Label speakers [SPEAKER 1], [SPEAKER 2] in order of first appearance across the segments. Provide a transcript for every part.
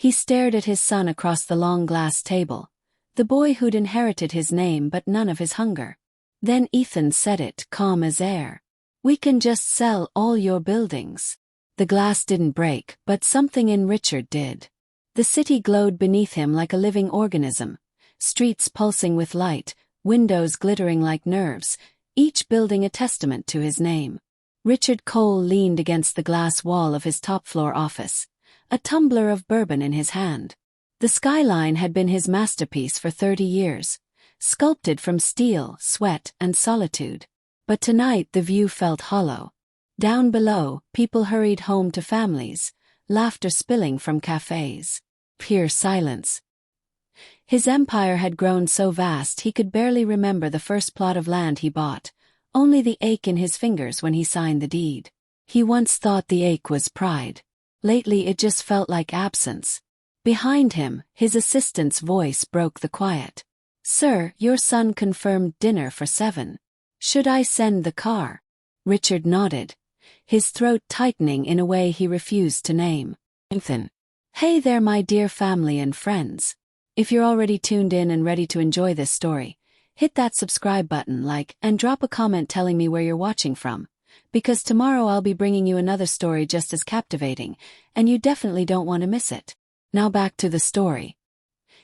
[SPEAKER 1] He stared at his son across the long glass table, the boy who'd inherited his name but none of his hunger. Then Ethan said it, calm as air. "We can just sell all your buildings." The glass didn't break, but something in Richard did. The city glowed beneath him like a living organism, streets pulsing with light, windows glittering like nerves, each building a testament to his name. Richard Cole leaned against the glass wall of his top-floor office, a tumbler of bourbon in his hand. The skyline had been his masterpiece for 30 years, sculpted from steel, sweat, and solitude. But tonight the view felt hollow. Down below, people hurried home to families, laughter spilling from cafes. Pure silence. His empire had grown so vast he could barely remember the first plot of land he bought, only the ache in his fingers when he signed the deed. He once thought the ache was pride. Lately it just felt like absence. Behind him, his assistant's voice broke the quiet. "Sir, your son confirmed dinner for 7. Should I send the car?" Richard nodded, his throat tightening in a way he refused to name. "Ethan." "Hey there, my dear family and friends. If you're already tuned in and ready to enjoy this story, hit that subscribe button, and drop a comment telling me where you're watching from, because tomorrow I'll be bringing you another story just as captivating, and you definitely don't want to miss it. Now back to the story.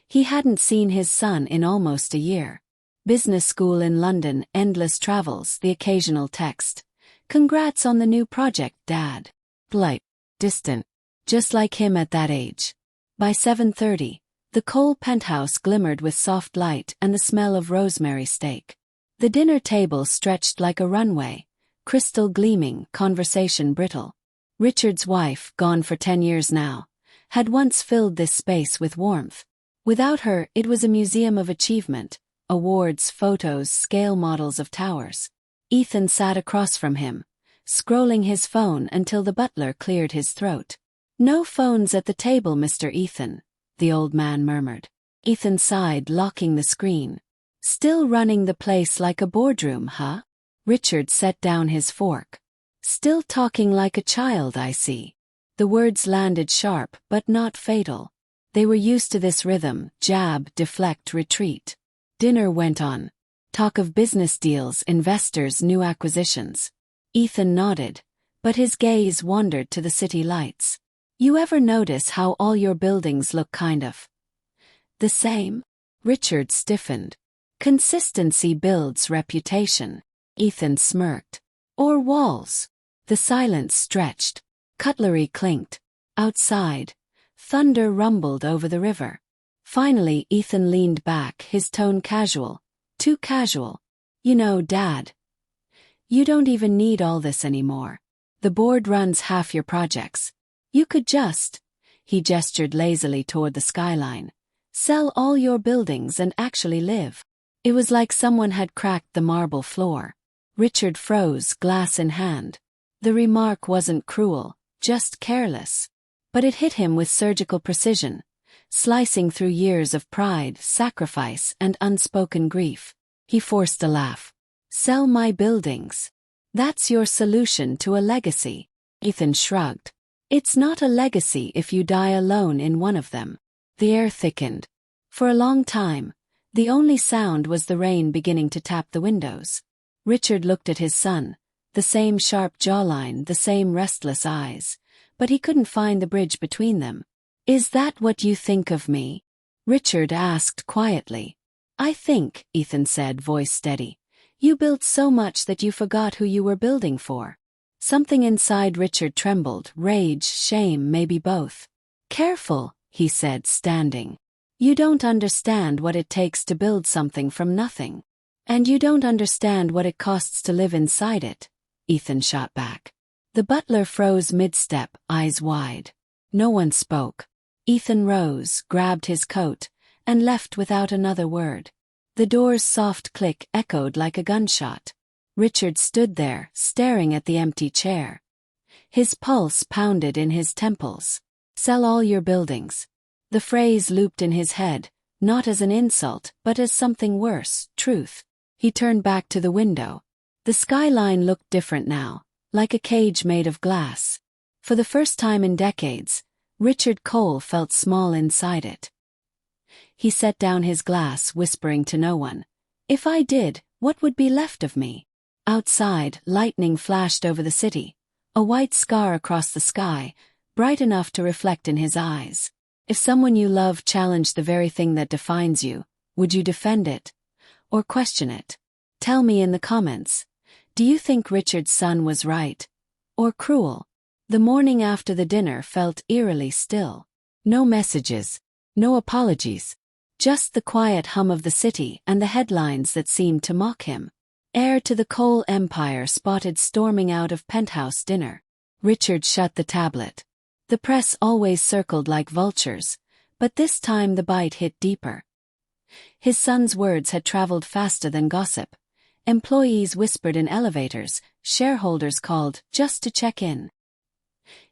[SPEAKER 1] He hadn't seen his son in almost a year. Business school in London, endless travels, the occasional text. "Congrats on the new project, Dad." Polite, distant, just like him at that age. By 7:30, the Cole penthouse glimmered with soft light and the smell of rosemary steak. The dinner table stretched like a runway, crystal gleaming, conversation brittle. Richard's wife, gone for 10 years now, had once filled this space with warmth. Without her, it was a museum of achievement, awards, photos, scale models of towers. Ethan sat across from him, scrolling his phone until the butler cleared his throat. "No phones at the table, Mr. Ethan," the old man murmured. Ethan sighed, locking the screen. "Still running the place like a boardroom, huh?" Richard set down his fork. "Still talking like a child, I see." The words landed sharp, but not fatal. They were used to this rhythm: jab, deflect, retreat. Dinner went on. Talk of business deals, investors, new acquisitions. Ethan nodded, but his gaze wandered to the city lights. "You ever notice how all your buildings look kind of the same?" Richard stiffened. "Consistency builds reputation." Ethan smirked. "Or walls." The silence stretched. Cutlery clinked. Outside, thunder rumbled over the river. Finally, Ethan leaned back, his tone casual. Too casual. "You know, Dad, you don't even need all this anymore. The board runs half your projects. You could just," he gestured lazily toward the skyline, "sell all your buildings and actually live." It was like someone had cracked the marble floor. Richard froze, glass in hand. The remark wasn't cruel, just careless. But it hit him with surgical precision, slicing through years of pride, sacrifice, and unspoken grief. He forced a laugh. "Sell my buildings. That's your solution to a legacy." Ethan shrugged. "It's not a legacy if you die alone in one of them." The air thickened. For a long time, the only sound was the rain beginning to tap the windows. Richard looked at his son, the same sharp jawline, the same restless eyes, but he couldn't find the bridge between them. "Is that what you think of me?" Richard asked quietly. "I think," Ethan said, voice steady, "you built so much that you forgot who you were building for." Something inside Richard trembled, rage, shame, maybe both. "Careful," he said, standing. "You don't understand what it takes to build something from nothing. And you don't understand what it costs to live inside it," Ethan shot back. The butler froze mid-step, eyes wide. No one spoke. Ethan rose, grabbed his coat, and left without another word. The door's soft click echoed like a gunshot. Richard stood there, staring at the empty chair. His pulse pounded in his temples. "Sell all your buildings." The phrase looped in his head, not as an insult, but as something worse, truth. He turned back to the window. The skyline looked different now, like a cage made of glass. For the first time in decades, Richard Cole felt small inside it. He set down his glass, whispering to no one, "If I did, what would be left of me?" Outside, lightning flashed over the city, a white scar across the sky, bright enough to reflect in his eyes. If someone you love challenged the very thing that defines you, would you defend it? Or question it? Tell me in the comments. Do you think Richard's son was right? Or cruel? The morning after the dinner felt eerily still. No messages. No apologies. Just the quiet hum of the city and the headlines that seemed to mock him. Heir to the Cole empire spotted storming out of penthouse dinner. Richard shut the tablet. The press always circled like vultures, but this time the bite hit deeper. His son's words had traveled faster than gossip. Employees whispered in elevators, shareholders called just to check in.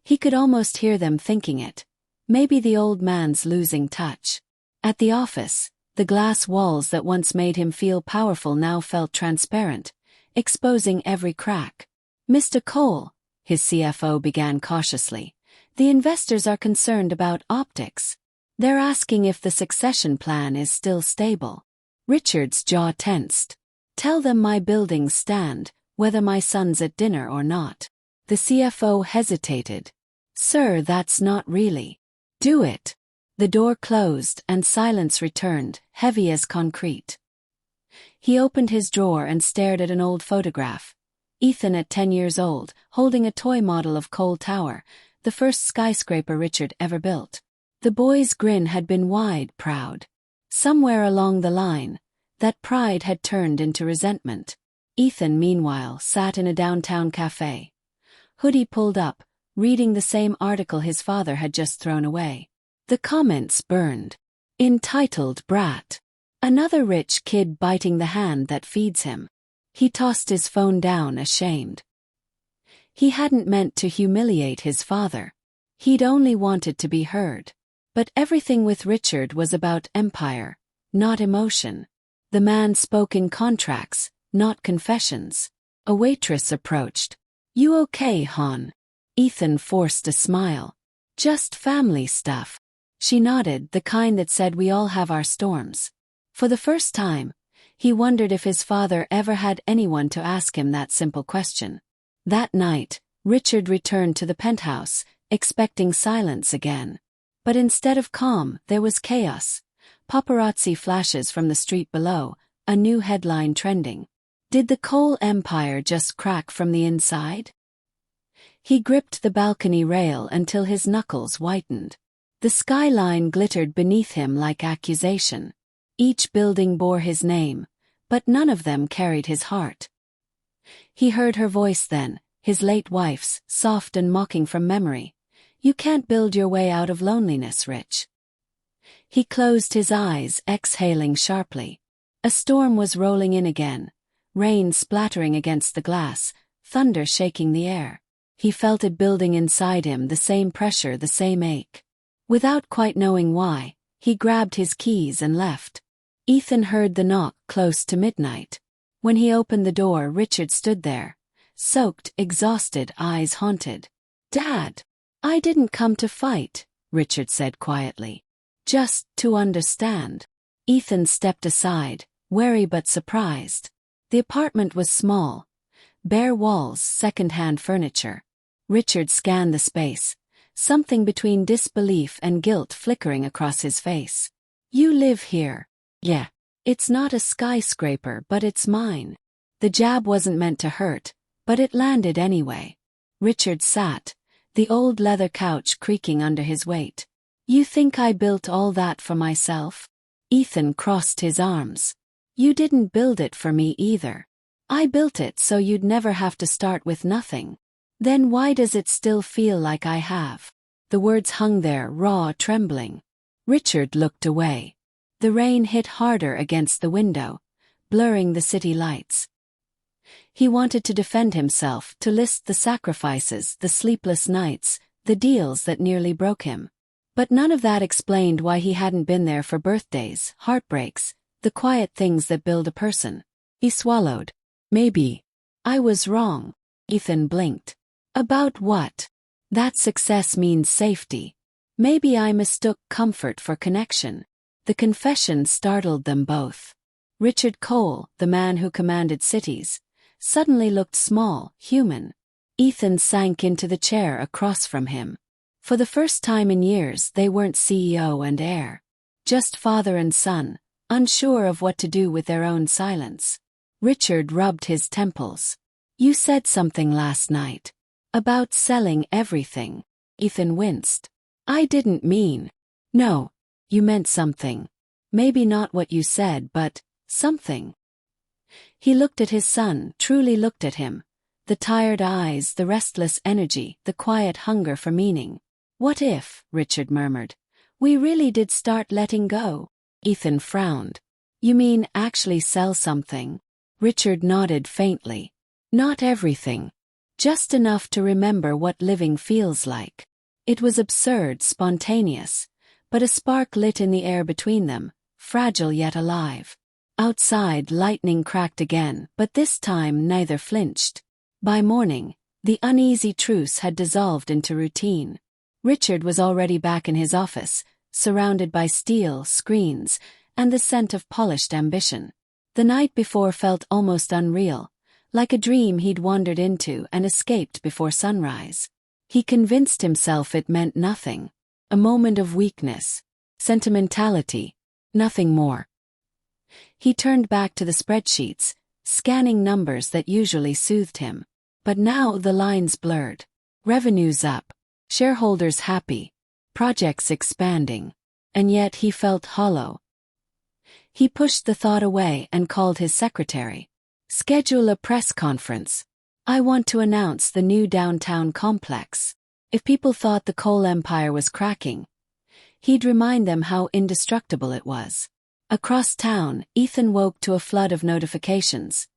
[SPEAKER 1] He could almost hear them thinking it. Maybe the old man's losing touch. At the office, the glass walls that once made him feel powerful now felt transparent, exposing every crack. "Mr. Cole," his CFO began cautiously, "the investors are concerned about optics. They're asking if the succession plan is still stable." Richard's jaw tensed. "Tell them my buildings stand, whether my son's at dinner or not." The CFO hesitated. "Sir, that's not really." "Do it." The door closed and silence returned, heavy as concrete. He opened his drawer and stared at an old photograph. Ethan at 10 years old, holding a toy model of Cole Tower, the first skyscraper Richard ever built. The boy's grin had been wide, proud. Somewhere along the line, that pride had turned into resentment. Ethan, meanwhile, sat in a downtown cafe. Hoodie pulled up, reading the same article his father had just thrown away. The comments burned. Entitled brat. Another rich kid biting the hand that feeds him. He tossed his phone down, ashamed. He hadn't meant to humiliate his father. He'd only wanted to be heard. But everything with Richard was about empire, not emotion. The man spoke in contracts, not confessions. A waitress approached. "You okay, hon?" Ethan forced a smile. "Just family stuff." She nodded, the kind that said we all have our storms. For the first time, he wondered if his father ever had anyone to ask him that simple question. That night, Richard returned to the penthouse, expecting silence again. But instead of calm, there was chaos. Paparazzi flashes from the street below, a new headline trending. Did the Cole empire just crack from the inside? He gripped the balcony rail until his knuckles whitened. The skyline glittered beneath him like accusation. Each building bore his name, but none of them carried his heart. He heard her voice then, his late wife's, soft and mocking from memory. "You can't build your way out of loneliness, Rich." He closed his eyes, exhaling sharply. A storm was rolling in again, rain splattering against the glass, thunder shaking the air. He felt it building inside him, the same pressure, the same ache. Without quite knowing why, he grabbed his keys and left. Ethan heard the knock close to midnight. When he opened the door, Richard stood there, soaked, exhausted, eyes haunted. "Dad, I didn't come to fight," Richard said quietly. "Just to understand." Ethan stepped aside, wary but surprised. The apartment was small. Bare walls, second-hand furniture. Richard scanned the space, something between disbelief and guilt flickering across his face. "You live here." "Yeah. It's not a skyscraper, but it's mine." The jab wasn't meant to hurt, but it landed anyway. Richard sat, the old leather couch creaking under his weight. "You think I built all that for myself?" Ethan crossed his arms. "You didn't build it for me either. I built it so you'd never have to start with nothing. Then why does it still feel like I have?" The words hung there, raw, trembling. Richard looked away. The rain hit harder against the window, blurring the city lights. He wanted to defend himself, to list the sacrifices, the sleepless nights, the deals that nearly broke him. But none of that explained why he hadn't been there for birthdays, heartbreaks, the quiet things that build a person. He swallowed. "Maybe I was wrong." Ethan blinked. "About what?" "That success means safety. Maybe I mistook comfort for connection. The confession startled them both. Richard Cole, the man who commanded cities, suddenly looked small, human. Ethan sank into the chair across from him. For the first time in years they weren't CEO and heir. Just father and son, unsure of what to do with their own silence. Richard rubbed his temples. You said something last night. About selling everything. Ethan winced. I didn't mean. No, you meant something. Maybe not what you said, but something. He looked at his son, truly looked at him. The tired eyes, the restless energy, the quiet hunger for meaning. What if, Richard murmured, we really did start letting go? Ethan frowned. You mean actually sell something? Richard nodded faintly. Not everything. Just enough to remember what living feels like. It was absurd, spontaneous, but a spark lit in the air between them, fragile yet alive. Outside, lightning cracked again, but this time neither flinched. By morning, the uneasy truce had dissolved into routine. Richard was already back in his office, surrounded by steel, screens, and the scent of polished ambition. The night before felt almost unreal, like a dream he'd wandered into and escaped before sunrise. He convinced himself it meant nothing. A moment of weakness, sentimentality, nothing more. He turned back to the spreadsheets, scanning numbers that usually soothed him. But now the lines blurred. Revenues up, shareholders happy, projects expanding. And yet he felt hollow. He pushed the thought away and called his secretary. Schedule a press conference. I want to announce the new downtown complex. If people thought the coal empire was cracking, he'd remind them how indestructible it was. Across town, Ethan woke to a flood of notifications.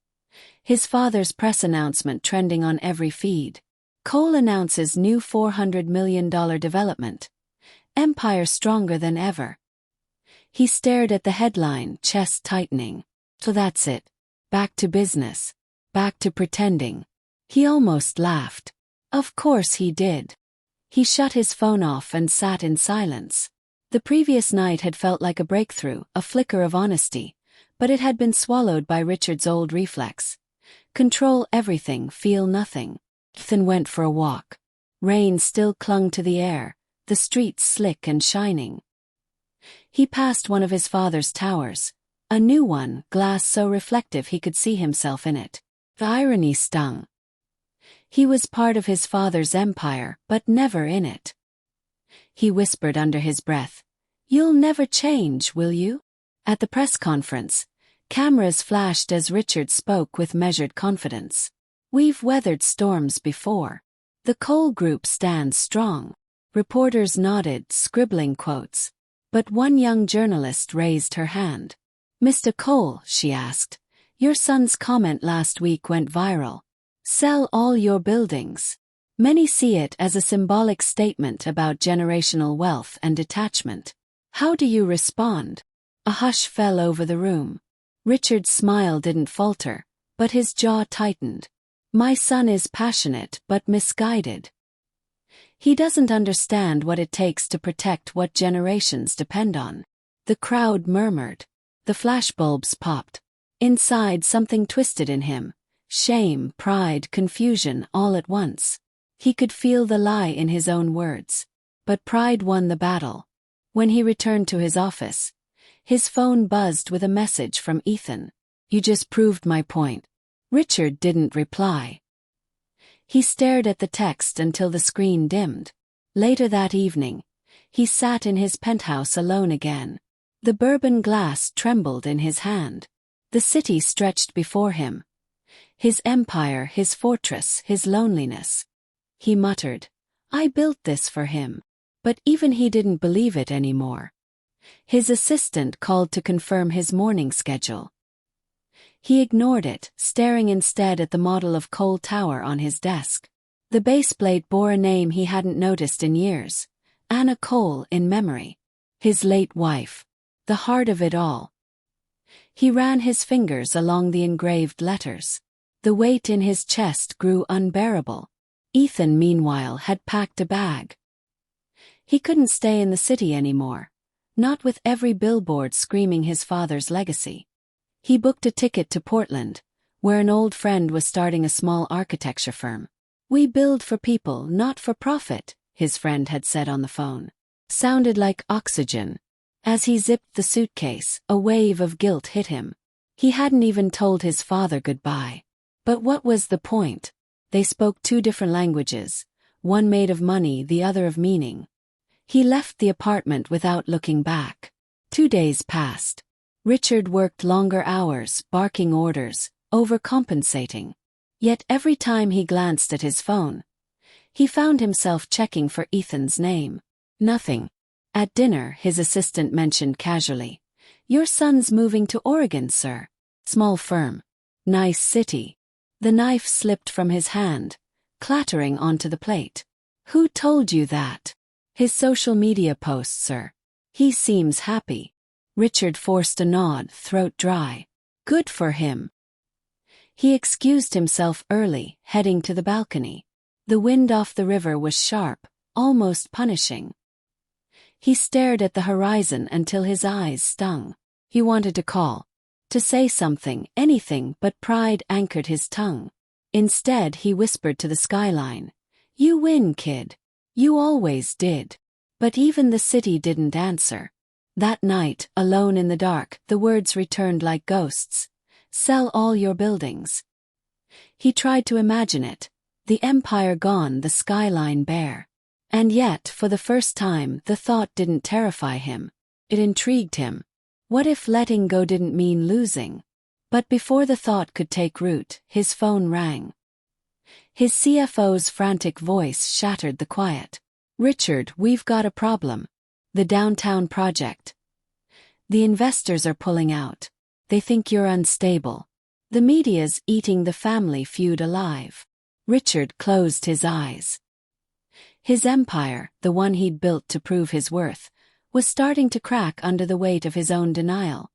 [SPEAKER 1] His father's press announcement trending on every feed. Cole announces new $400 million development. Empire stronger than ever. He stared at the headline, chest tightening. So that's it. Back to business. Back to pretending. He almost laughed. Of course he did. He shut his phone off and sat in silence. The previous night had felt like a breakthrough, a flicker of honesty, but it had been swallowed by Richard's old reflex. Control everything, feel nothing. Ethan went for a walk. Rain still clung to the air, the streets slick and shining. He passed one of his father's towers, a new one, glass so reflective he could see himself in it. The irony stung. He was part of his father's empire, but never in it. He whispered under his breath, "You'll never change, will you?" At the press conference, cameras flashed as Richard spoke with measured confidence. We've weathered storms before. The Cole Group stands strong. Reporters nodded, scribbling quotes. But one young journalist raised her hand. Mr. Cole, she asked, your son's comment last week went viral. Sell all your buildings. Many see it as a symbolic statement about generational wealth and detachment. How do you respond? A hush fell over the room. Richard's smile didn't falter, but his jaw tightened. My son is passionate but misguided. He doesn't understand what it takes to protect what generations depend on. The crowd murmured. The flashbulbs popped. Inside something twisted in him. Shame, pride, confusion all at once. He could feel the lie in his own words. But pride won the battle. When he returned to his office, his phone buzzed with a message from Ethan. You just proved my point. Richard didn't reply. He stared at the text until the screen dimmed. Later that evening, he sat in his penthouse alone again. The bourbon glass trembled in his hand. The city stretched before him. His empire, his fortress, his loneliness. He muttered, I built this for him. But even he didn't believe it anymore. His assistant called to confirm his morning schedule. He ignored it, staring instead at the model of Cole Tower on his desk. The baseplate bore a name he hadn't noticed in years. Anna Cole in memory. His late wife. The heart of it all. He ran his fingers along the engraved letters. The weight in his chest grew unbearable. Ethan, meanwhile, had packed a bag. He couldn't stay in the city anymore, not with every billboard screaming his father's legacy. He booked a ticket to Portland, where an old friend was starting a small architecture firm. "We build for people, not for profit," his friend had said on the phone. Sounded like oxygen. As he zipped the suitcase, a wave of guilt hit him. He hadn't even told his father goodbye. But what was the point? They spoke two different languages, one made of money, the other of meaning. He left the apartment without looking back. 2 days passed. Richard worked longer hours, barking orders, overcompensating. Yet every time he glanced at his phone, he found himself checking for Ethan's name. Nothing. At dinner, his assistant mentioned casually, "Your son's moving to Oregon, sir. Small firm. Nice city." The knife slipped from his hand, clattering onto the plate. "Who told you that?" "His social media post, sir. He seems happy." Richard forced a nod, throat dry. Good for him. He excused himself early, heading to the balcony. The wind off the river was sharp, almost punishing. He stared at the horizon until his eyes stung. He wanted to call, to say something, anything, but pride anchored his tongue. Instead, he whispered to the skyline, "You win, kid. You always did." But even the city didn't answer. That night, alone in the dark, the words returned like ghosts. "Sell all your buildings." He tried to imagine it. The empire gone, the skyline bare. And yet, for the first time, the thought didn't terrify him. It intrigued him. What if letting go didn't mean losing? But before the thought could take root, his phone rang. His CFO's frantic voice shattered the quiet. "Richard, we've got a problem. The downtown project. The investors are pulling out. They think you're unstable. The media's eating the family feud alive." Richard closed his eyes. His empire, the one he'd built to prove his worth, was starting to crack under the weight of his own denial.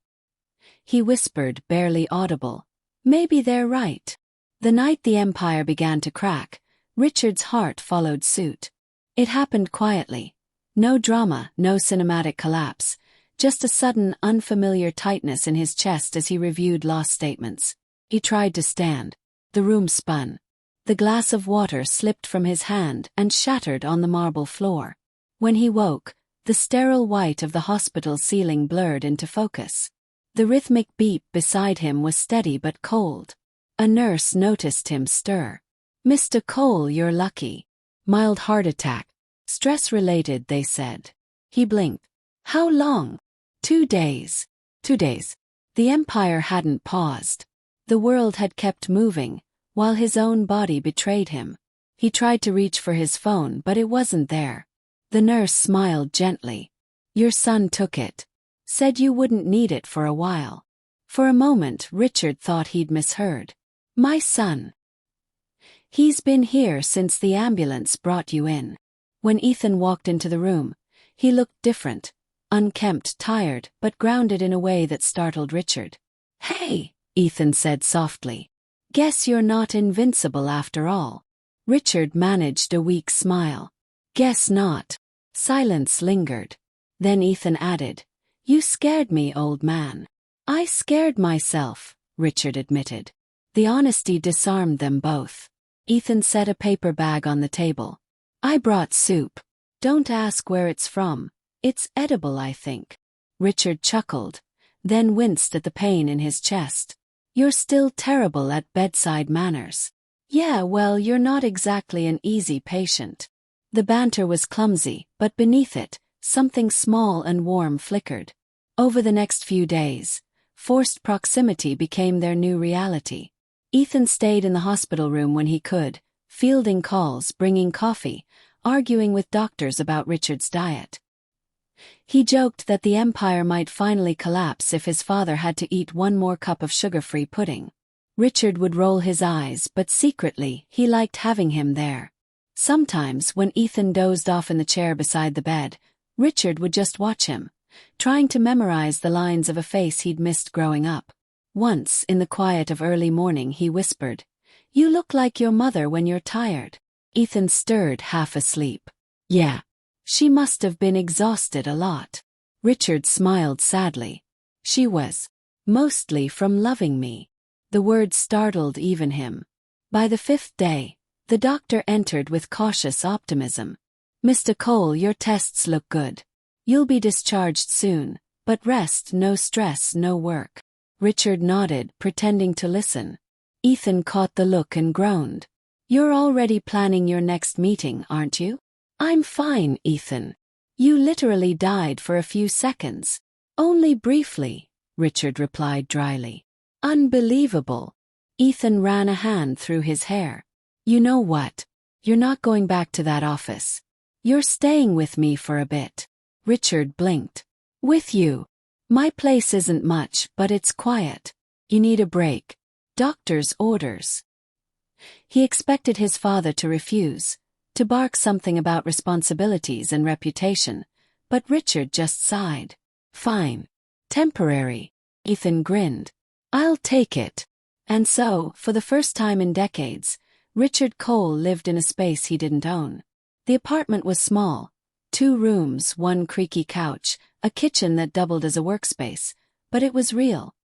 [SPEAKER 1] He whispered, barely audible, "Maybe they're right." The night the empire began to crack, Richard's heart followed suit. It happened quietly. No drama, no cinematic collapse, just a sudden, unfamiliar tightness in his chest as he reviewed loss statements. He tried to stand. The room spun. The glass of water slipped from his hand and shattered on the marble floor. When he woke, the sterile white of the hospital ceiling blurred into focus. The rhythmic beat beside him was steady but cold. A nurse noticed him stir. "Mr. Cole, you're lucky. Mild heart attack. Stress-related, they said." He blinked. "How long?" 2 days. 2 days. The empire hadn't paused. The world had kept moving, while his own body betrayed him. He tried to reach for his phone, but it wasn't there. The nurse smiled gently. "Your son took it. Said you wouldn't need it for a while." For a moment, Richard thought he'd misheard. "My son. He's been here since the ambulance brought you in." When Ethan walked into the room, he looked different, unkempt, tired, but grounded in a way that startled Richard. "Hey," Ethan said softly. "Guess you're not invincible after all." Richard managed a weak smile. "Guess not." Silence lingered. Then Ethan added, "You scared me, old man." "I scared myself," Richard admitted. The honesty disarmed them both. Ethan set a paper bag on the table. "I brought soup. Don't ask where it's from. It's edible, I think." Richard chuckled, then winced at the pain in his chest. "You're still terrible at bedside manners." "Yeah, well, you're not exactly an easy patient." The banter was clumsy, but beneath it, something small and warm flickered. Over the next few days, forced proximity became their new reality. Ethan stayed in the hospital room when he could, fielding calls, bringing coffee, arguing with doctors about Richard's diet. He joked that the empire might finally collapse if his father had to eat one more cup of sugar-free pudding. Richard would roll his eyes, but secretly, he liked having him there. Sometimes, when Ethan dozed off in the chair beside the bed, Richard would just watch him, trying to memorize the lines of a face he'd missed growing up. Once, in the quiet of early morning, he whispered, "You look like your mother when you're tired." Ethan stirred, half asleep. "Yeah." She must have been exhausted a lot. Richard smiled sadly. She was. Mostly from loving me. The word startled even him. By the 5th day, the doctor entered with cautious optimism. Mr. Cole, your tests look good. You'll be discharged soon, but rest, no stress, no work. Richard nodded, pretending to listen. Ethan caught the look and groaned. You're already planning your next meeting, aren't you? I'm fine, Ethan. You literally died for a few seconds. Only briefly, Richard replied dryly. Unbelievable. Ethan ran a hand through his hair. You know what? You're not going back to that office. You're staying with me for a bit. Richard blinked. With you? My place isn't much, but it's quiet. You need a break. Doctor's orders. He expected his father to refuse, to bark something about responsibilities and reputation, but Richard just sighed. Fine. Temporary. Ethan grinned. I'll take it. And so, for the first time in decades, Richard Cole lived in a space he didn't own. The apartment was small. 2 rooms, 1 creaky couch, a kitchen that doubled as a workspace, but it was real.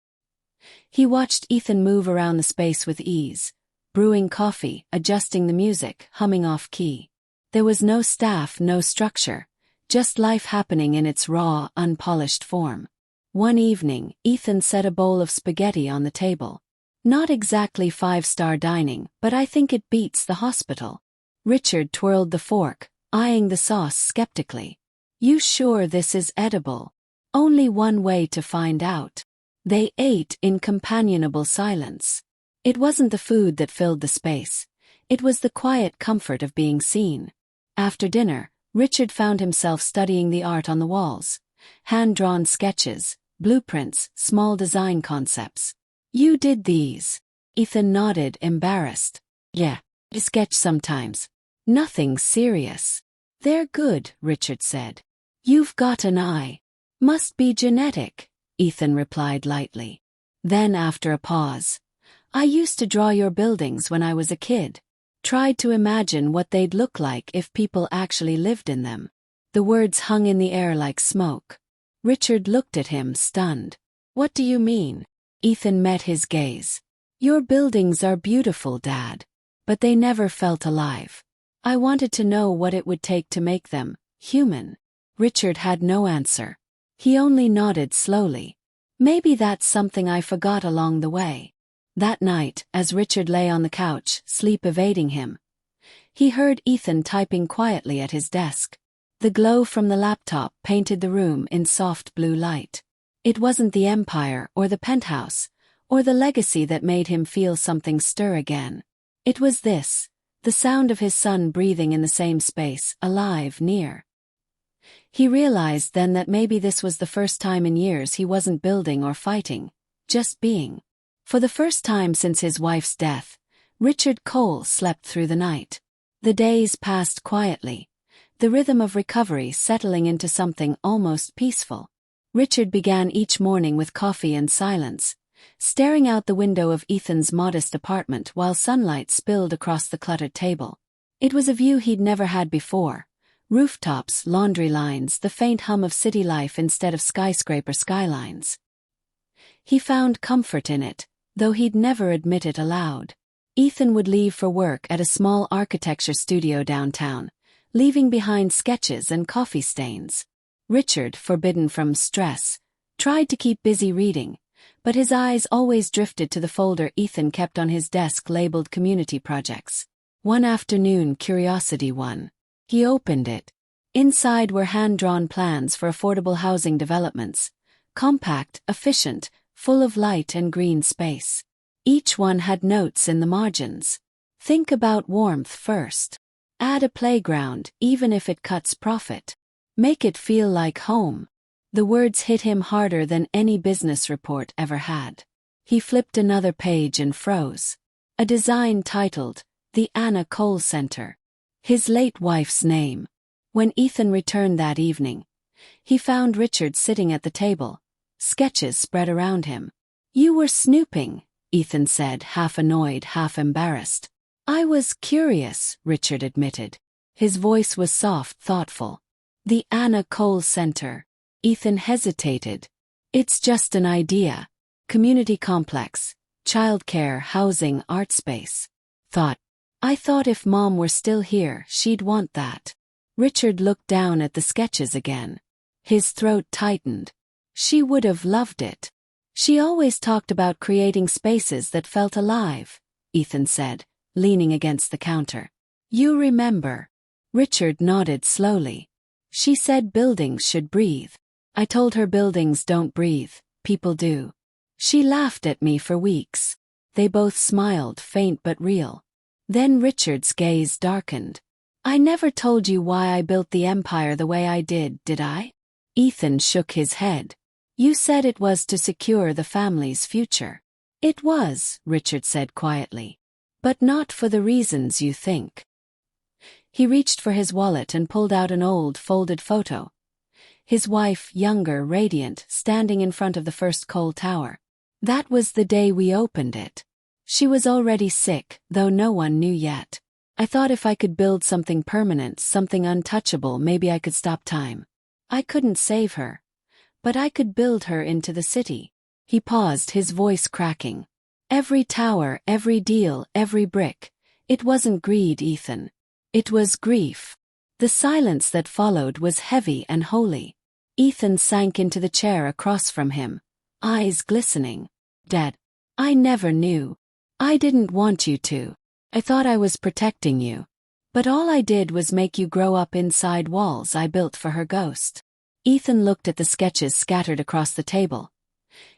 [SPEAKER 1] He watched Ethan move around the space with ease, brewing coffee, adjusting the music, humming off key. There was no staff, no structure, just life happening in its raw, unpolished form. One evening, Ethan set a bowl of spaghetti on the table. Not exactly 5-star dining, but I think it beats the hospital. Richard twirled the fork, eyeing the sauce skeptically. You sure this is edible? Only one way to find out. They ate in companionable silence. It wasn't the food that filled the space. It was the quiet comfort of being seen. After dinner, Richard found himself studying the art on the walls. Hand-drawn sketches, blueprints, small design concepts. You did these? Ethan nodded, embarrassed. Yeah, I sketch sometimes. Nothing serious. They're good, Richard said. You've got an eye. Must be genetic, Ethan replied lightly. Then after a pause. I used to draw your buildings when I was a kid. Tried to imagine what they'd look like if people actually lived in them. The words hung in the air like smoke. Richard looked at him, stunned. What do you mean? Ethan met his gaze. Your buildings are beautiful, Dad. But they never felt alive. I wanted to know what it would take to make them human. Richard had no answer. He only nodded slowly. Maybe that's something I forgot along the way. That night, as Richard lay on the couch, sleep evading him, he heard Ethan typing quietly at his desk. The glow from the laptop painted the room in soft blue light. It wasn't the empire or the penthouse, or the legacy that made him feel something stir again. It was this, the sound of his son breathing in the same space, alive, near. He realized then that maybe this was the first time in years he wasn't building or fighting, just being. For the first time since his wife's death, Richard Cole slept through the night. The days passed quietly, the rhythm of recovery settling into something almost peaceful. Richard began each morning with coffee and silence, staring out the window of Ethan's modest apartment while sunlight spilled across the cluttered table. It was a view he'd never had before. Rooftops, laundry lines, the faint hum of city life instead of skyscraper skylines. He found comfort in it, though he'd never admit it aloud. Ethan would leave for work at a small architecture studio downtown, leaving behind sketches and coffee stains. Richard, forbidden from stress, tried to keep busy reading, but his eyes always drifted to the folder Ethan kept on his desk labeled Community Projects. One afternoon, curiosity won. He opened it. Inside were hand-drawn plans for affordable housing developments, compact, efficient, full of light and green space. Each one had notes in the margins. Think about warmth first. Add a playground, even if it cuts profit. Make it feel like home. The words hit him harder than any business report ever had. He flipped another page and froze. A design titled, The Anna Cole Center. His late wife's name. When Ethan returned that evening, he found Richard sitting at the table, sketches spread around him. You were snooping, Ethan said, half annoyed, half embarrassed. I was curious, Richard admitted. His voice was soft, thoughtful. The Anna Cole Center. Ethan hesitated. It's just an idea. Community complex, childcare, housing, art space. I thought if Mom were still here, she'd want that. Richard looked down at the sketches again. His throat tightened. She would have loved it. She always talked about creating spaces that felt alive, Ethan said, leaning against the counter. You remember? Richard nodded slowly. She said buildings should breathe. I told her buildings don't breathe, people do. She laughed at me for weeks. They both smiled, faint but real. Then Richard's gaze darkened. I never told you why I built the empire the way I did I? Ethan shook his head. You said it was to secure the family's future. It was, Richard said quietly. But not for the reasons you think. He reached for his wallet and pulled out an old, folded photo. His wife, younger, radiant, standing in front of the first Cole Tower. That was the day we opened it. She was already sick, though no one knew yet. I thought if I could build something permanent, something untouchable, maybe I could stop time. I couldn't save her. But I could build her into the city. He paused, his voice cracking. Every tower, every deal, every brick. It wasn't greed, Ethan. It was grief. The silence that followed was heavy and holy. Ethan sank into the chair across from him, eyes glistening. Dad, I never knew. I didn't want you to. I thought I was protecting you. But all I did was make you grow up inside walls I built for her ghost. Ethan looked at the sketches scattered across the table.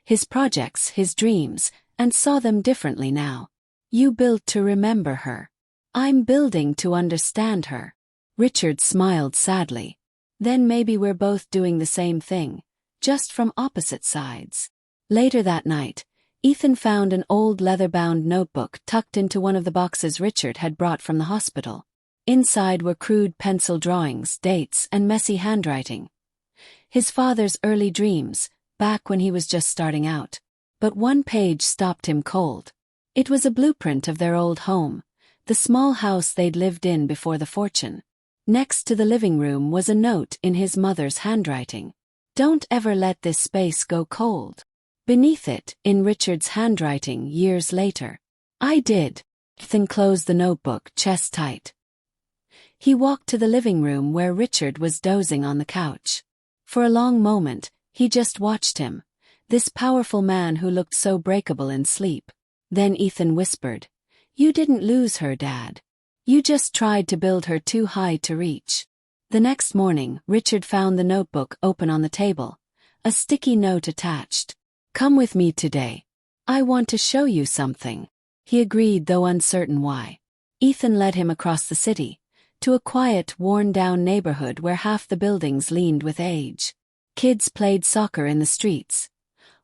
[SPEAKER 1] His projects, his dreams, and saw them differently now. You built to remember her. I'm building to understand her. Richard smiled sadly. Then maybe we're both doing the same thing, just from opposite sides. Later that night, Ethan found an old leather-bound notebook tucked into one of the boxes Richard had brought from the hospital. Inside were crude pencil drawings, dates, and messy handwriting. His father's early dreams, back when he was just starting out. But one page stopped him cold. It was a blueprint of their old home, the small house they'd lived in before the fortune. Next to the living room was a note in his mother's handwriting. Don't ever let this space go cold. Beneath it, in Richard's handwriting years later. I did. Ethan closed the notebook, chest tight. He walked to the living room where Richard was dozing on the couch. For a long moment, he just watched him, this powerful man who looked so breakable in sleep. Then Ethan whispered, You didn't lose her, Dad. You just tried to build her too high to reach. The next morning, Richard found the notebook open on the table, a sticky note attached. Come with me today. I want to show you something. He agreed, though uncertain why. Ethan led him across the city, to a quiet, worn-down neighborhood where half the buildings leaned with age. Kids played soccer in the streets.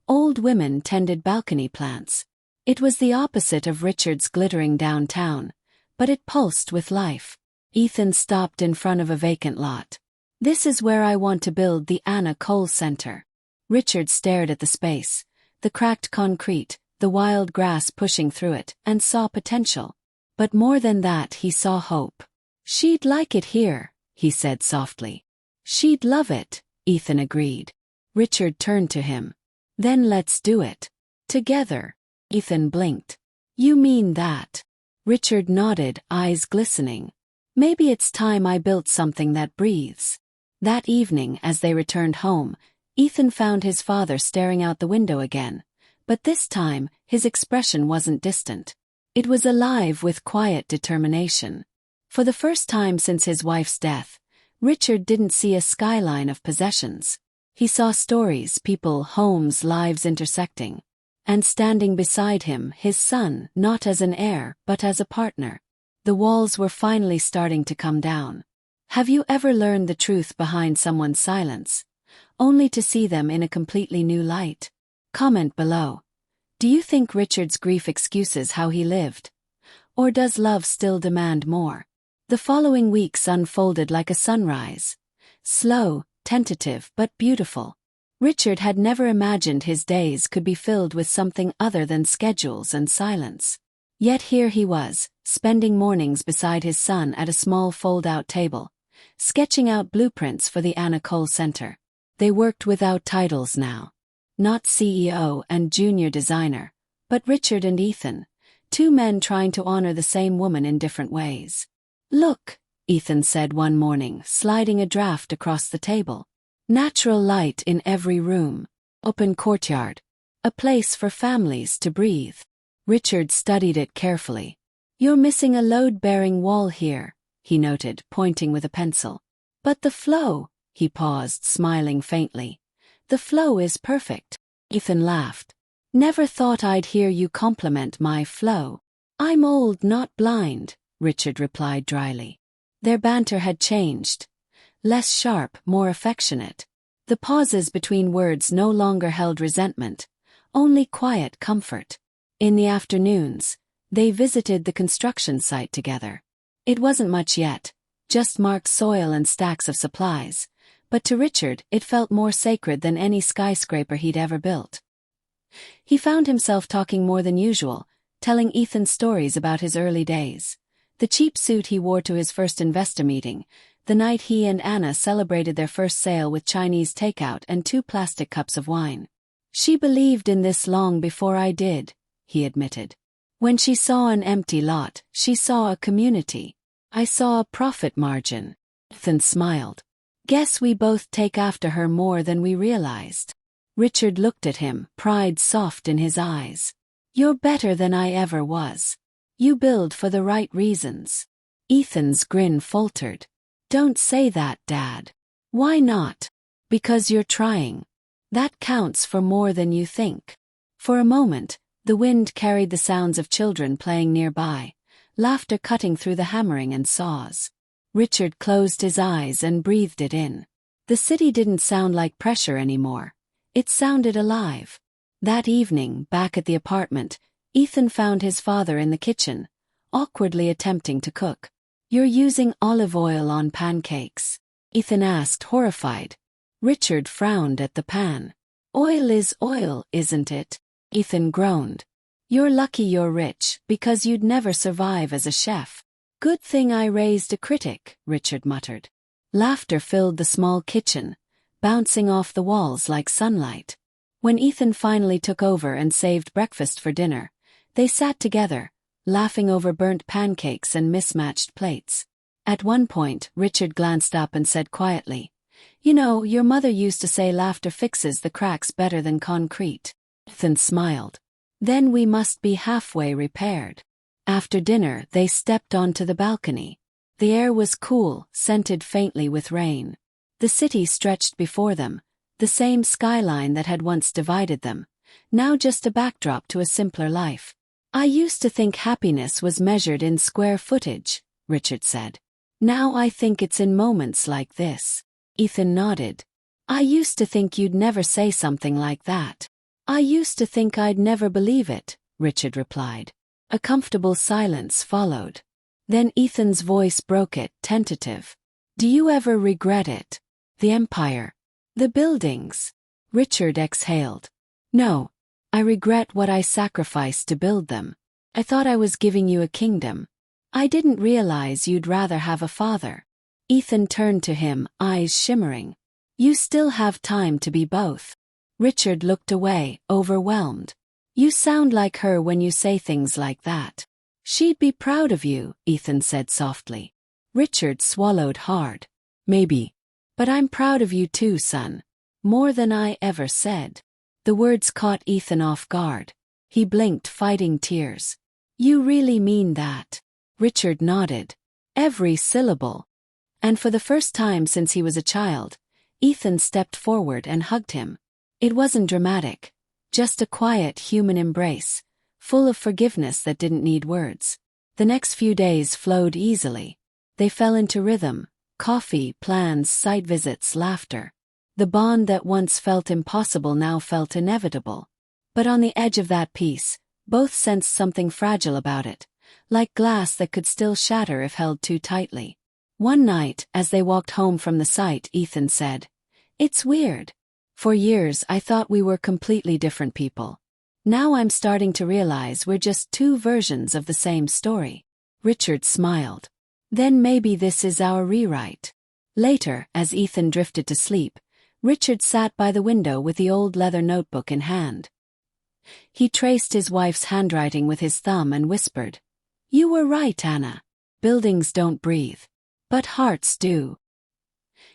[SPEAKER 1] Old women tended balcony plants. It was the opposite of Richard's glittering downtown, but it pulsed with life. Ethan stopped in front of a vacant lot. This is where I want to build the Anna Cole Center. Richard stared at the space, the cracked concrete, the wild grass pushing through it, and saw potential. But more than that, he saw hope. She'd like it here, he said softly. She'd love it, Ethan agreed. Richard turned to him. Then let's do it. Together. Ethan blinked. You mean that? Richard nodded, eyes glistening. Maybe it's time I built something that breathes. That evening, as they returned home, Ethan found his father staring out the window again, but this time, his expression wasn't distant. It was alive with quiet determination. For the first time since his wife's death, Richard didn't see a skyline of possessions. He saw stories, people, homes, lives intersecting. And standing beside him, his son, not as an heir, but as a partner. The walls were finally starting to come down. Have you ever learned the truth behind someone's silence, only to see them in a completely new light? Comment below. Do you think Richard's grief excuses how he lived? Or does love still demand more? The following weeks unfolded like a sunrise. Slow, tentative, but beautiful. Richard had never imagined his days could be filled with something other than schedules and silence. Yet here he was, spending mornings beside his son at a small fold-out table, sketching out blueprints for the Anna Cole Center. They worked without titles now. Not CEO and junior designer, but Richard and Ethan, two men trying to honor the same woman in different ways. "Look," Ethan said one morning, sliding a draft across the table. "Natural light in every room. Open courtyard. A place for families to breathe." Richard studied it carefully. "You're missing a load-bearing wall here," he noted, pointing with a pencil. "But the flow," he paused, smiling faintly. "The flow is perfect." Ethan laughed. "Never thought I'd hear you compliment my flow." "I'm old, not blind," Richard replied dryly. Their banter had changed. Less sharp, more affectionate. The pauses between words no longer held resentment, only quiet comfort. In the afternoons, they visited the construction site together. It wasn't much yet, just marked soil and stacks of supplies, but to Richard it felt more sacred than any skyscraper he'd ever built. He found himself talking more than usual, telling Ethan stories about his early days. The cheap suit he wore to his first investor meeting, the night he and Anna celebrated their first sale with Chinese takeout and 2 plastic cups of wine. "She believed in this long before I did," he admitted. "When she saw an empty lot, she saw a community. I saw a profit margin." Ethan smiled. "Guess we both take after her more than we realized." Richard looked at him, pride soft in his eyes. "You're better than I ever was. You build for the right reasons." Ethan's grin faltered. "Don't say that, Dad." "Why not?" "Because you're trying. That counts for more than you think." For a moment, the wind carried the sounds of children playing nearby, laughter cutting through the hammering and saws. Richard closed his eyes and breathed it in. The city didn't sound like pressure anymore. It sounded alive. That evening, back at the apartment, Ethan found his father in the kitchen, awkwardly attempting to cook. "You're using olive oil on pancakes?" Ethan asked, horrified. Richard frowned at the pan. "Oil is oil, isn't it?" Ethan groaned. "You're lucky you're rich, because you'd never survive as a chef." "Good thing I raised a critic," Richard muttered. Laughter filled the small kitchen, bouncing off the walls like sunlight. When Ethan finally took over and saved breakfast for dinner, they sat together, laughing over burnt pancakes and mismatched plates. At one point, Richard glanced up and said quietly, "You know, your mother used to say laughter fixes the cracks better than concrete." Ethan smiled. "Then we must be halfway repaired." After dinner, they stepped onto the balcony. The air was cool, scented faintly with rain. The city stretched before them, the same skyline that had once divided them, now just a backdrop to a simpler life. "I used to think happiness was measured in square footage," Richard said. "Now I think it's in moments like this." Ethan nodded. "I used to think you'd never say something like that." "I used to think I'd never believe it," Richard replied. A comfortable silence followed. Then Ethan's voice broke it, tentative. "Do you ever regret it? The empire? The buildings?" Richard exhaled. "No. I regret what I sacrificed to build them. I thought I was giving you a kingdom. I didn't realize you'd rather have a father." Ethan turned to him, eyes shimmering. "You still have time to be both." Richard looked away, overwhelmed. "You sound like her when you say things like that." "She'd be proud of you," Ethan said softly. Richard swallowed hard. "Maybe. But I'm proud of you too, son. More than I ever said." The words caught Ethan off guard. He blinked, fighting tears. "You really mean that?" Richard nodded. Every syllable. And for the first time since he was a child, Ethan stepped forward and hugged him. It wasn't dramatic, just a quiet human embrace, full of forgiveness that didn't need words. The next few days flowed easily. They fell into rhythm: coffee, plans, site visits, laughter. The bond that once felt impossible now felt inevitable. But on the edge of that peace, both sensed something fragile about it, like glass that could still shatter if held too tightly. One night, as they walked home from the site, Ethan said, "It's weird. For years I thought we were completely different people. Now I'm starting to realize we're just two versions of the same story." Richard smiled. "Then maybe this is our rewrite." Later, as Ethan drifted to sleep, Richard sat by the window with the old leather notebook in hand. He traced his wife's handwriting with his thumb and whispered, "You were right, Anna. Buildings don't breathe. But hearts do."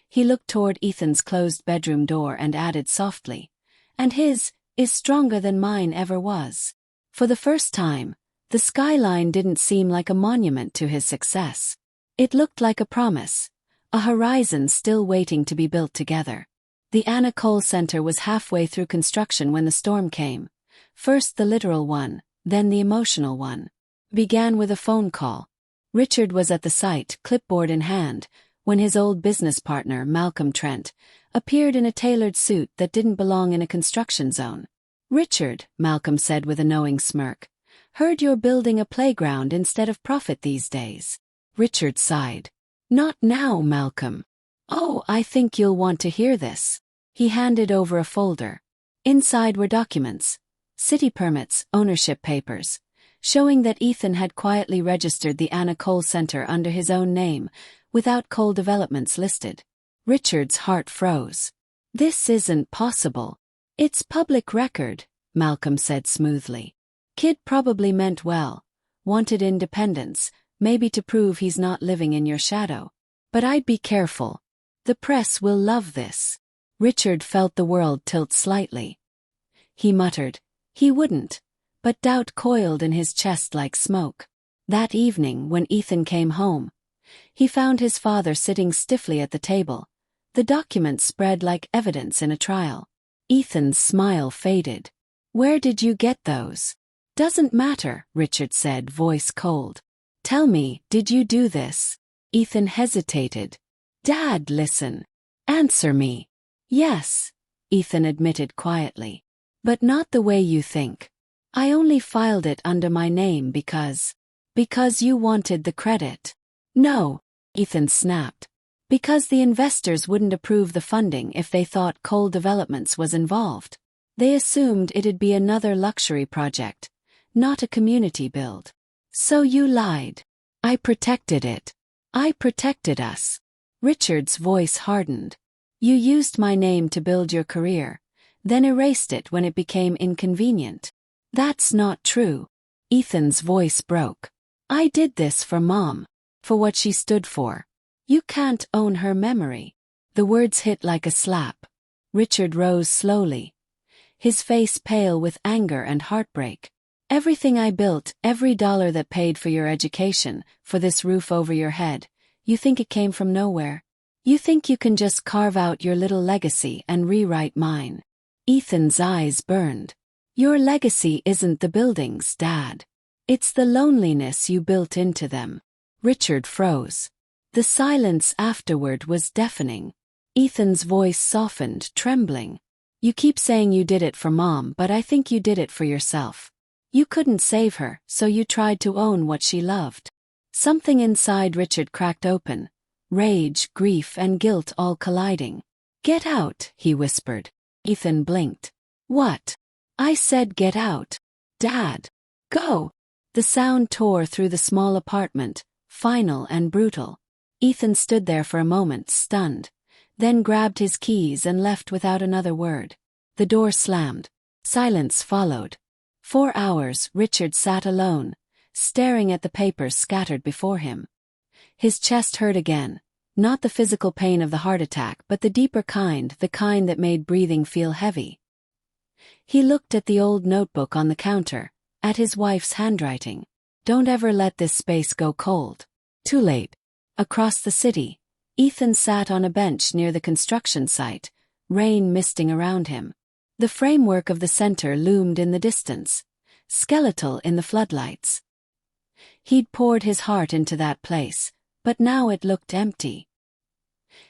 [SPEAKER 1] He looked toward Ethan's closed bedroom door and added softly, "And his is stronger than mine ever was." For the first time, the skyline didn't seem like a monument to his success. It looked like a promise, a horizon still waiting to be built together. The Anna Cole Center was halfway through construction when the storm came. First the literal one, then the emotional one. Began with a phone call. Richard was at the site, clipboard in hand, when his old business partner, Malcolm Trent, appeared in a tailored suit that didn't belong in a construction zone. "Richard," Malcolm said with a knowing smirk, "heard you're building a playground instead of profit these days." Richard sighed. "Not now, Malcolm." "Oh, I think you'll want to hear this." He handed over a folder. Inside were documents, city permits, ownership papers, showing that Ethan had quietly registered the Anna Cole Center under his own name, without Cole Developments listed. Richard's heart froze. "This isn't possible." "It's public record," Malcolm said smoothly. "Kid probably meant well, wanted independence, maybe to prove he's not living in your shadow. But I'd be careful. The press will love this." Richard felt the world tilt slightly. He muttered, he wouldn't, but doubt coiled in his chest like smoke. That evening, when Ethan came home, he found his father sitting stiffly at the table, the documents spread like evidence in a trial. Ethan's smile faded. "Where did you get those?" "Doesn't matter," Richard said, voice cold. "Tell me, did you do this?" Ethan hesitated. "Dad, listen. Answer me." "Yes," Ethan admitted quietly. "But not the way you think. I only filed it under my name because you wanted the credit." "No," Ethan snapped. "Because the investors wouldn't approve the funding if they thought Cole Developments was involved. They assumed it'd be another luxury project, not a community build. So you lied." "I protected it. I protected us." Richard's voice hardened. "You used my name to build your career, then erased it when it became inconvenient." "That's not true." Ethan's voice broke. "I did this for Mom, for what she stood for. You can't own her memory." The words hit like a slap. Richard rose slowly, his face pale with anger and heartbreak. "Everything I built, every dollar that paid for your education, for this roof over your head, you think it came from nowhere? You think you can just carve out your little legacy and rewrite mine?" Ethan's eyes burned. "Your legacy isn't the buildings, Dad. It's the loneliness you built into them." Richard froze. The silence afterward was deafening. Ethan's voice softened, trembling. "You keep saying you did it for Mom, but I think you did it for yourself. You couldn't save her, so you tried to own what she loved." Something inside Richard cracked open. Rage, grief, and guilt all colliding. "Get out," he whispered. Ethan blinked. "What?" "I said get out. Dad. Go." The sound tore through the small apartment, final and brutal. Ethan stood there for a moment, stunned, then grabbed his keys and left without another word. The door slammed. Silence followed. 4 hours Richard sat alone, staring at the papers scattered before him. His chest hurt again, not the physical pain of the heart attack but the deeper kind, the kind that made breathing feel heavy. He looked at the old notebook on the counter, at his wife's handwriting. "Don't ever let this space go cold." Too late. Across the city, Ethan sat on a bench near the construction site, rain misting around him. The framework of the center loomed in the distance, skeletal in the floodlights. He'd poured his heart into that place, but now it looked empty.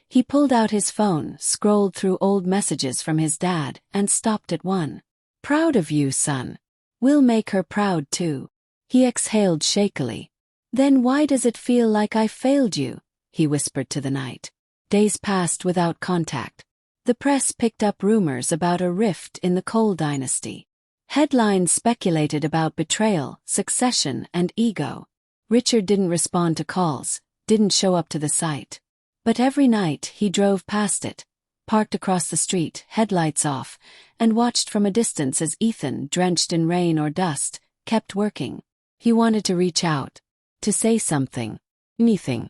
[SPEAKER 1] He pulled out his phone, scrolled through old messages from his dad, and stopped at one. "Proud of you, son. We'll make her proud too." He exhaled shakily. "Then why does it feel like I failed you?" he whispered to the night. Days passed without contact. The press picked up rumors about a rift in the Cole dynasty. Headlines speculated about betrayal, succession, and ego. Richard didn't respond to calls, didn't show up to the site. But every night he drove past it, parked across the street, headlights off, and watched from a distance as Ethan, drenched in rain or dust, kept working. He wanted to reach out, to say something, anything.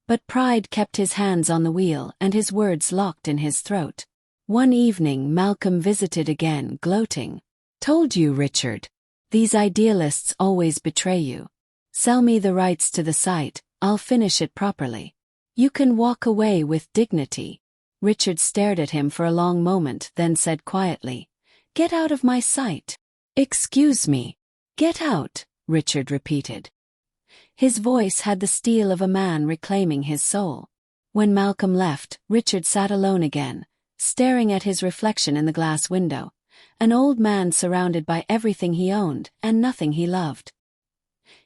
[SPEAKER 1] But pride kept his hands on the wheel and his words locked in his throat. One evening Malcolm visited again, gloating. "Told you, Richard. These idealists always betray you. Sell me the rights to the site, I'll finish it properly. You can walk away with dignity." Richard stared at him for a long moment, then said quietly, "Get out of my sight." "Excuse me." "Get out," Richard repeated. His voice had the steel of a man reclaiming his soul. When Malcolm left, Richard sat alone again, staring at his reflection in the glass window, an old man surrounded by everything he owned and nothing he loved.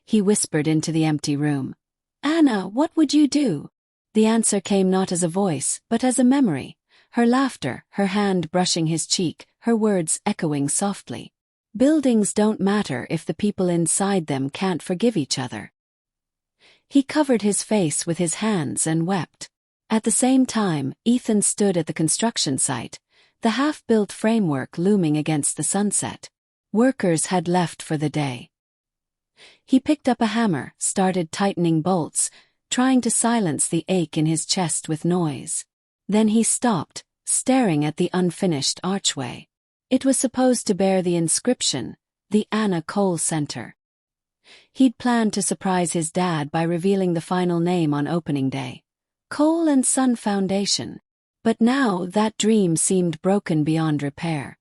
[SPEAKER 1] He whispered into the empty room, "Anna, what would you do?" The answer came not as a voice, but as a memory, her laughter, her hand brushing his cheek, her words echoing softly. "Buildings don't matter if the people inside them can't forgive each other." He covered his face with his hands and wept. At the same time, Ethan stood at the construction site, the half-built framework looming against the sunset. Workers had left for the day. He picked up a hammer, started tightening bolts, trying to silence the ache in his chest with noise. Then he stopped, staring at the unfinished archway. It was supposed to bear the inscription, "The Anna Cole Center." He'd planned to surprise his dad by revealing the final name on opening day, Cole and Son Foundation. But now that dream seemed broken beyond repair.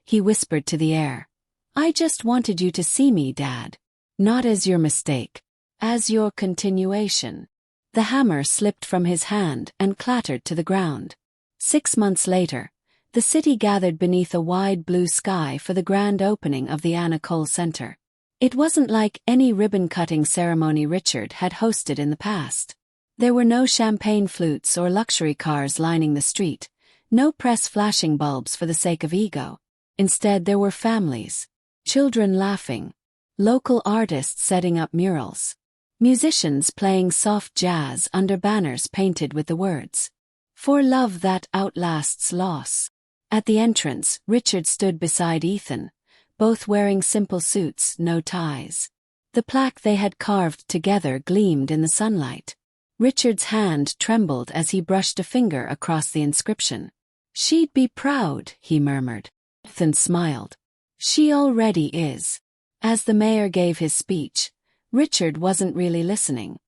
[SPEAKER 1] He whispered to the air, "I just wanted you to see me, Dad. Not as your mistake, as your continuation." The hammer slipped from his hand and clattered to the ground. 6 months later, the city gathered beneath a wide blue sky for the grand opening of the Anna Cole Center. It wasn't like any ribbon-cutting ceremony Richard had hosted in the past. There were no champagne flutes or luxury cars lining the street, no press flashing bulbs for the sake of ego. Instead there were families, children laughing, local artists setting up murals, musicians playing soft jazz under banners painted with the words, "For love that outlasts loss." At the entrance, Richard stood beside Ethan, both wearing simple suits, no ties. The plaque they had carved together gleamed in the sunlight. Richard's hand trembled as he brushed a finger across the inscription. "She'd be proud," he murmured. Ethan smiled. "She already is." As the mayor gave his speech, Richard wasn't really listening.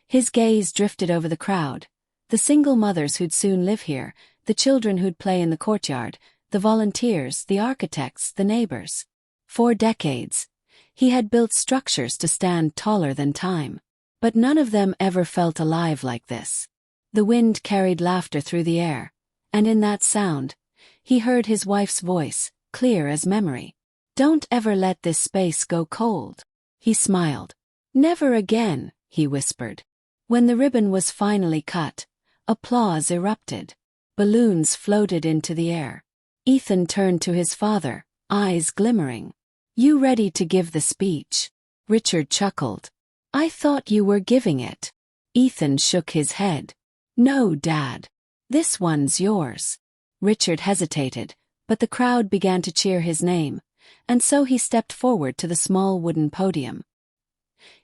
[SPEAKER 1] His gaze drifted over the crowd, the single mothers who'd soon live here, the children who'd play in the courtyard, the volunteers, the architects, the neighbors. For decades, he had built structures to stand taller than time. But none of them ever felt alive like this. The wind carried laughter through the air, and in that sound, he heard his wife's voice, clear as memory. "Don't ever let this space go cold." He smiled. "Never again," he whispered. When the ribbon was finally cut, applause erupted. Balloons floated into the air. Ethan turned to his father, eyes glimmering. "You ready to give the speech?" Richard chuckled. "I thought you were giving it." Ethan shook his head. "No, Dad. This one's yours." Richard hesitated, but the crowd began to cheer his name, and so he stepped forward to the small wooden podium.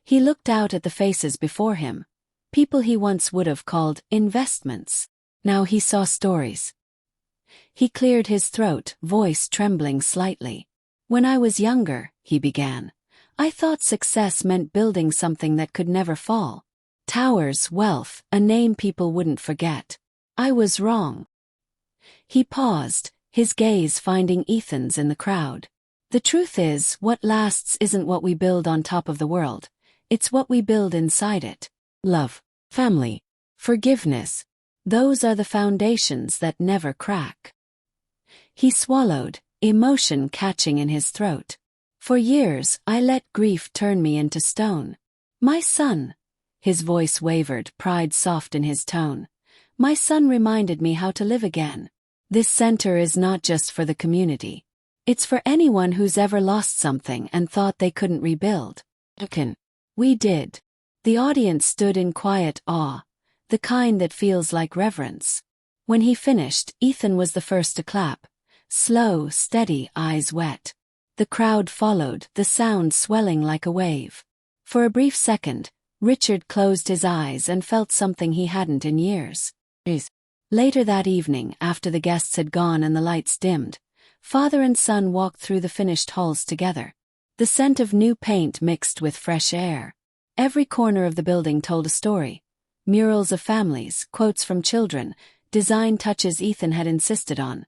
[SPEAKER 1] He looked out at the faces before him, people he once would have called investments. Now he saw stories. He cleared his throat, voice trembling slightly. "When I was younger," he began, "I thought success meant building something that could never fall. Towers, wealth, a name people wouldn't forget. I was wrong." He paused, his gaze finding Ethan's in the crowd. "The truth is, what lasts isn't what we build on top of the world. It's what we build inside it. Love, family, forgiveness. Those are the foundations that never crack." He swallowed, emotion catching in his throat. "For years, I let grief turn me into stone. My son," his voice wavered, pride soft in his tone, "my son reminded me how to live again. This center is not just for the community. It's for anyone who's ever lost something and thought they couldn't rebuild. We did." The audience stood in quiet awe, the kind that feels like reverence. When he finished, Ethan was the first to clap. Slow, steady, eyes wet. The crowd followed, the sound swelling like a wave. For a brief second, Richard closed his eyes and felt something he hadn't in years. Later that evening, after the guests had gone and the lights dimmed, father and son walked through the finished halls together. The scent of new paint mixed with fresh air. Every corner of the building told a story. Murals of families, quotes from children, design touches Ethan had insisted on.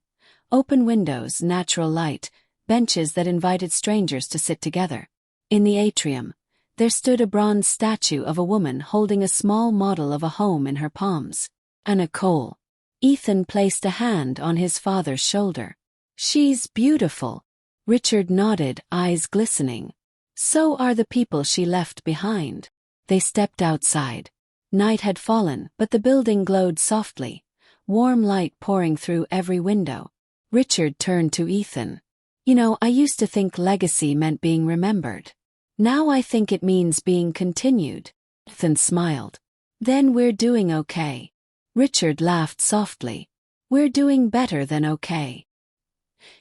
[SPEAKER 1] Open windows, natural light, benches that invited strangers to sit together. In the atrium, there stood a bronze statue of a woman holding a small model of a home in her palms. Anna Cole. Ethan placed a hand on his father's shoulder. "She's beautiful." Richard nodded, eyes glistening. "So are the people she left behind." They stepped outside. Night had fallen, but the building glowed softly, warm light pouring through every window. Richard turned to Ethan. "You know, I used to think legacy meant being remembered. Now I think it means being continued." Ethan smiled. "Then we're doing okay." Richard laughed softly. "We're doing better than okay."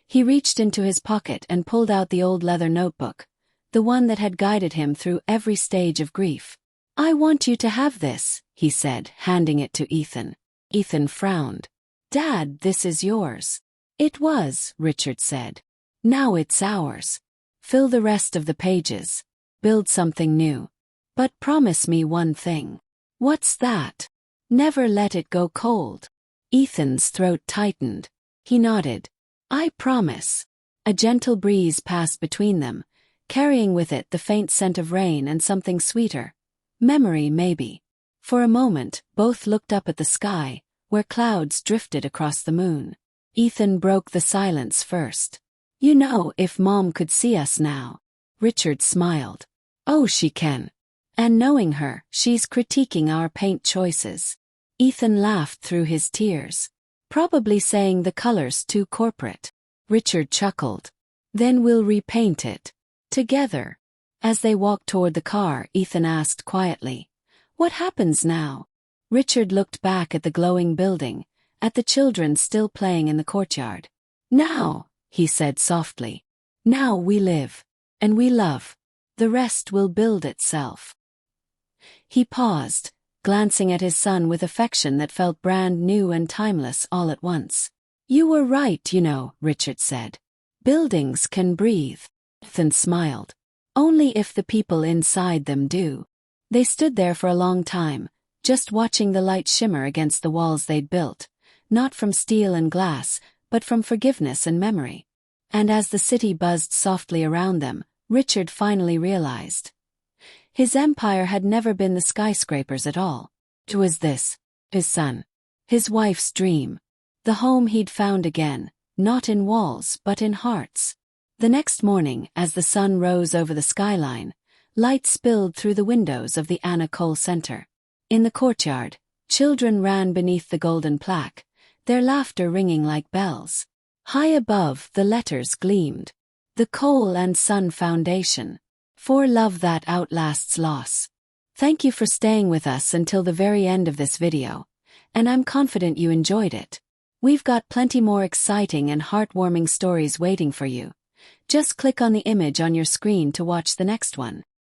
[SPEAKER 1] He reached into his pocket and pulled out the old leather notebook, the one that had guided him through every stage of grief. "I want you to have this," he said, handing it to Ethan. Ethan frowned. "Dad, this is yours." "It was," Richard said. "Now it's ours. Fill the rest of the pages. Build something new. But promise me one thing." "What's that?" "Never let it go cold." Ethan's throat tightened. He nodded. "I promise." A gentle breeze passed between them, carrying with it the faint scent of rain and something sweeter. Memory, maybe. For a moment, both looked up at the sky, where clouds drifted across the moon. Ethan broke the silence first. "You know, if Mom could see us now." Richard smiled. "Oh, she can. And knowing her, she's critiquing our paint choices." Ethan laughed through his tears. "Probably saying the color's too corporate." Richard chuckled. "Then we'll repaint it. Together." As they walked toward the car, Ethan asked quietly, "What happens now?" Richard looked back at the glowing building, at the children still playing in the courtyard. "Now," he said softly. "Now we live. And we love. The rest will build itself." He paused, glancing at his son with affection that felt brand new and timeless all at once. "You were right, you know," Richard said. "Buildings can breathe." Ethan smiled. "Only if the people inside them do." They stood there for a long time, just watching the light shimmer against the walls they'd built, not from steel and glass, but from forgiveness and memory. And as the city buzzed softly around them, Richard finally realized. His empire had never been the skyscrapers at all. It was this, his son, his wife's dream, the home he'd found again, not in walls but in hearts. The next morning, as the sun rose over the skyline, light spilled through the windows of the Anna Cole Center. In the courtyard, children ran beneath the golden plaque, their laughter ringing like bells. High above, the letters gleamed. The Cole and Son Foundation. For love that outlasts loss. Thank you for staying with us until the very end of this video, and I'm confident you enjoyed it. We've got plenty more exciting and heartwarming stories waiting for you. Just click on the image on your screen to watch the next one.